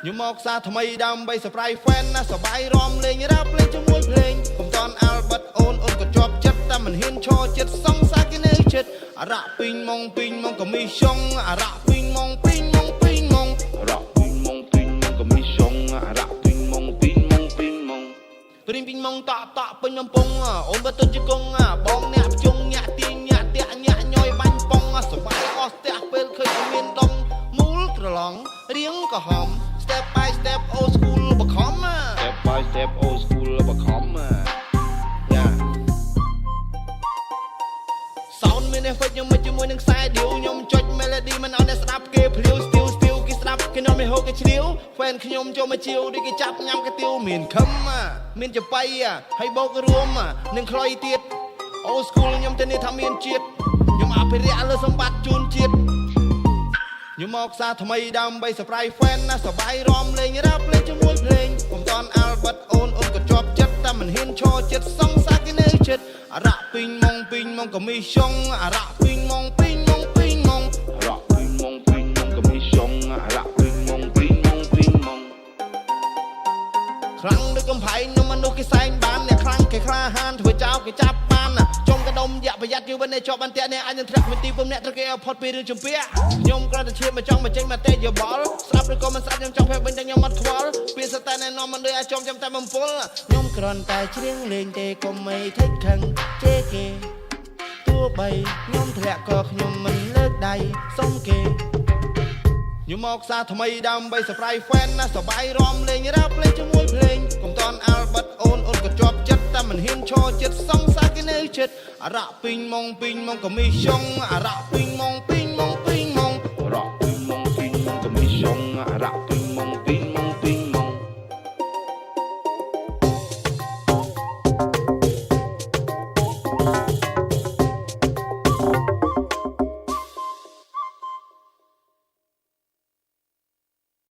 ខ្ញុំមកសាថ្មីដើម្បីសប្រៃ fan ណាសបាយរំលេងរ៉ាប់លេងជាមួយភ្លេងកុំតន់អាល់ប៊ិតអូនក៏ជាប់ចិត្តតែមិនហ៊ានឈរចិត្តសងសាគេនៅចិត្តអារ៉ាពីងម៉ងក៏មីឆុងអារ៉ាពីងម៉ងអារ៉ាពីងម៉ងក៏មីឆុងអារ៉ាពីងម៉ងព្រីងម៉ងតក់ពេញបំពង់អូនបើទៅជង្គង់បងអ្នកជុងញាក់ទាញញាក់តាក់ញាក់ញយបាញ់ប៉ុងសបាយអស់ផ្ទះពេលឃើញមានដងមូលត្រឡងរៀងក៏ហំ step by step old school បខំ step by step old school បខំយ៉ា sound មាន effect ខ្ញុំមិនជាមួយនឹងខ្សែឌីវខ្ញុំចុច melody មិនឲ្យអ្នកស្ដាប់គេភ្លាវ still គេស្ដាប់គេនាំឲ្យហូបគេឆ្លៀវ fan ខ្ញុំចូលមកជាវដូចគេចាប់ញ៉ាំកាទៀវមានខឹមមានចបៃហើយបោករួមនឹងខ្លុយទៀត old school ខ្ញុំទៅនេះថាមានជាតិខ្ញុំអភិរក្សលើសម្បត្តិជូនជាតិខ្ញុំមកសាថ្មីដើម្បីសប្រៃ fan ណាសបាយរំលេងរ៉ាប់លេងជាមួយភ្លេងកុំតន់អាល់ប៊ិតអូនក៏ជាប់ចិត្តតែមិនហ៊ានឈរចិត្តសងសាគេនៅចិត្តអារ៉ាពីងម៉ងក៏មីឆុងអារ៉ាពីងម៉ងអារ៉ាពីងម៉ងក៏មីឆុងអារ៉ាពីងម៉ងខ្លាំងដូចកំផែងនំមនុស្សគេសែងបានអ្នកខ្លាំងគេក្លាហានធ្វើចោលគេចាប់បានចុងកដុំយ៉ាក់ប្រយ័ត្នយូរវិញជាប់បានតែអ្នកអាចនឹងធ្លាក់វិទីពុំអ្នកត្រូវគេឲ្យផុតពីរឿងជំពាក់ខ្ញុំគ្រាន់តែឈាមមកចង់មកចេញមកទេយោបល់ស្ដាប់ឬក៏មិនស្ដាប់ខ្ញុំចង់ភ័យវិញតែខ្ញុំអត់ខ្វល់ពីសតែណែនាំមិនដូចអាចចំចាំតែបំពុលខ្ញុំគ្រាន់តែច្រៀងលេងទេកុំមិនថេកខឹងជេរគេទោះបីខ្ញុំធ្លាក់ក៏ខ្ញុំមិនលើកដៃសុំគេខ្ញុំមកសាថ្មីដើម្បីសប្រៃ fan ណាសបាយរំលេងរ៉ាប់លេងជាមួយភ្លេងកុំតន់អាល់ប៊ិតអូនក៏ជាប់ចិត្តតែមិនហ៊ានឈរចិត្តសងសាគេនៅចិត្តអារ៉ាពីងម៉ងក៏មីឆុងអារ៉ាពីង